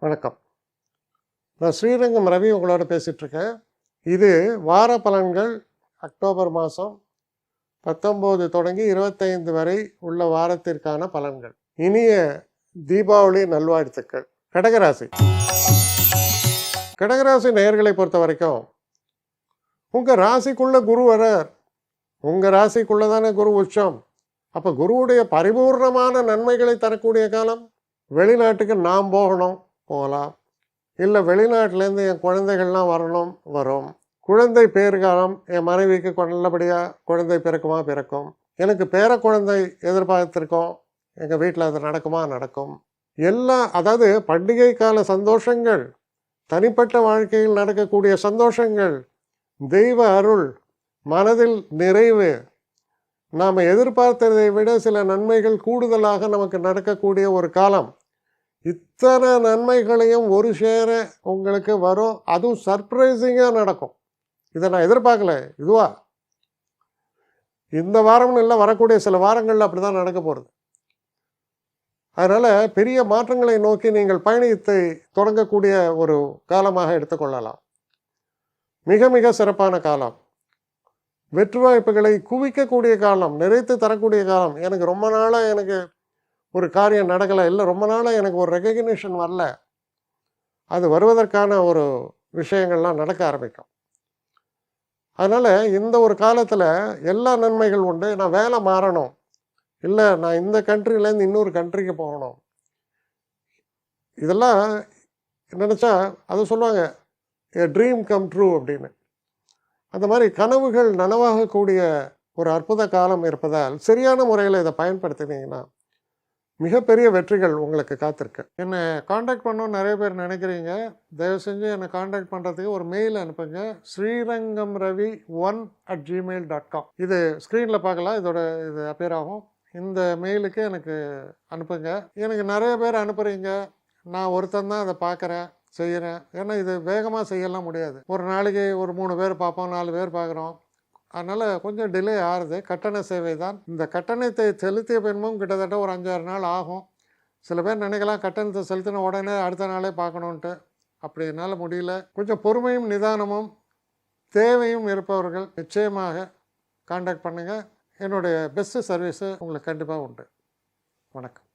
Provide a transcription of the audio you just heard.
வணக்கம். நான் ஸ்ரீரங்கம் ரவி உங்களோட பேசிகிட்ருக்கேன். இது வார பலன்கள் அக்டோபர் மாதம் 19 தொடங்கி 25 வரை உள்ள வாரத்திற்கான பலன்கள். இனிய தீபாவளி நல்வாழ்த்துக்கள். கடகராசி. கடகராசி நேயர்களை பொறுத்த வரைக்கும் உங்கள் ராசிக்குள்ள குரு வரார். உங்கள் ராசிக்குள்ளே தானே குரு உச்சம். அப்போ குருவுடைய பரிபூர்ணமான நன்மைகளை தரக்கூடிய காலம். வெளிநாட்டுக்கு நாம் போகலாம், இல்லை வெளிநாட்டிலேருந்து என் குழந்தைகள்லாம் வரும். குழந்தை பேறுகாலம், என் மனைவிக்கு நல்லபடியாக குழந்தை பிறக்கும். எனக்கு பேர குழந்தை எதிர்பார்த்துருக்கோம், எங்கள் வீட்டில் அது நடக்கும். எல்லாம், அதாவது பண்டிகை கால சந்தோஷங்கள், தனிப்பட்ட வாழ்க்கையில் நடக்கக்கூடிய சந்தோஷங்கள், தெய்வ அருள், மனதில் நிறைவு, நாம் எதிர்பார்த்ததை விட சில நன்மைகள் கூடுதலாக நமக்கு நடக்கக்கூடிய ஒரு காலம். இத்தனை நன்மைகளையும் ஒரு சேர உங்களுக்கு வரும். அதுவும் சர்ப்ரைசிங்காக நடக்கும். இதை நான் எதிர்பார்க்கல. இதுவா இந்த வாரம்னு இல்லை, வரக்கூடிய சில வாரங்களில் அப்படி தான் நடக்க போகிறது. அதனால் பெரிய மாற்றங்களை நோக்கி நீங்கள் பயணத்தை தொடங்கக்கூடிய ஒரு காலமாக எடுத்துக்கொள்ளலாம். மிக மிக சிறப்பான காலம். வெற்றி வாய்ப்புகளை குவிக்கக்கூடிய காலம், நிறைத்து தரக்கூடிய காலம். எனக்கு ரொம்ப நாளாக எனக்கு ஒரு காரியம் நடக்கலை, இல்லை ரொம்ப நாளாக எனக்கு ஒரு ரெகக்னிஷன் வரல, அது வருவதற்கான ஒரு விஷயங்கள்லாம் நடக்க ஆரம்பிக்கும். அதனால் இந்த ஒரு காலத்தில் எல்லா நன்மைகள் உண்டு. நான் வேலை மாறணும், இல்லை நான் இந்த கண்ட்ரிலேருந்து இன்னொரு கண்ட்ரிக்கு போகணும், இதெல்லாம் நினச்சா அது சொல்லுவாங்க எ ட்ரீம் கம் ட்ரூ அப்படின்னு. அந்த மாதிரி கனவுகள் நனவாகக்கூடிய ஒரு அற்புத காலம் இருப்பதால் சரியான முறையில் இதை பயன்படுத்தினீங்கன்னா மிகப்பெரிய வெற்றிகள் உங்களுக்கு காத்திருக்கு. என்னை காண்டாக்ட் பண்ணணும்னு நிறைய பேர் நினைக்கிறீங்க. தயவு செஞ்சு என்னை காண்டாக்ட் பண்ணுறதுக்கு ஒரு மெயில் அனுப்புங்க. srirangamravi1@gmail.com. இது ஸ்க்ரீனில் பார்க்கலாம், இது அப்பியர் ஆகும். இந்த மெயிலுக்கு எனக்கு அனுப்புங்க. எனக்கு நிறைய பேர் அனுப்புகிறீங்க, நான் ஒருத்தன் தான் அதை பார்க்குறேன், செய்கிறேன். ஏன்னா இது வேகமாக செய்யலாம் முடியாது. ஒரு நாளைக்கு ஒரு 3 பேர் பார்ப்போம், 4 பேர் பார்க்குறோம். அதனால் கொஞ்சம் டிலே ஆகுது. கட்டண சேவை தான். இந்த கட்டணத்தை செலுத்திய பின்பும் கிட்டத்தட்ட ஒரு 5-6 நாள் ஆகும். சில பேர் நினைக்கலாம் கட்டணத்தை செலுத்தின உடனே அடுத்த நாளே பார்க்கணுன்ட்டு. அப்படி என்னால் முடியல. கொஞ்சம் பொறுமையும் நிதானமும் தேவையும் இருப்பவர்கள் நிச்சயமாக காண்டாக்ட் பண்ணுங்கள். என்னுடைய பெஸ்ட்டு சர்வீஸு உங்களுக்கு கண்டிப்பாக உண்டு. வணக்கம்.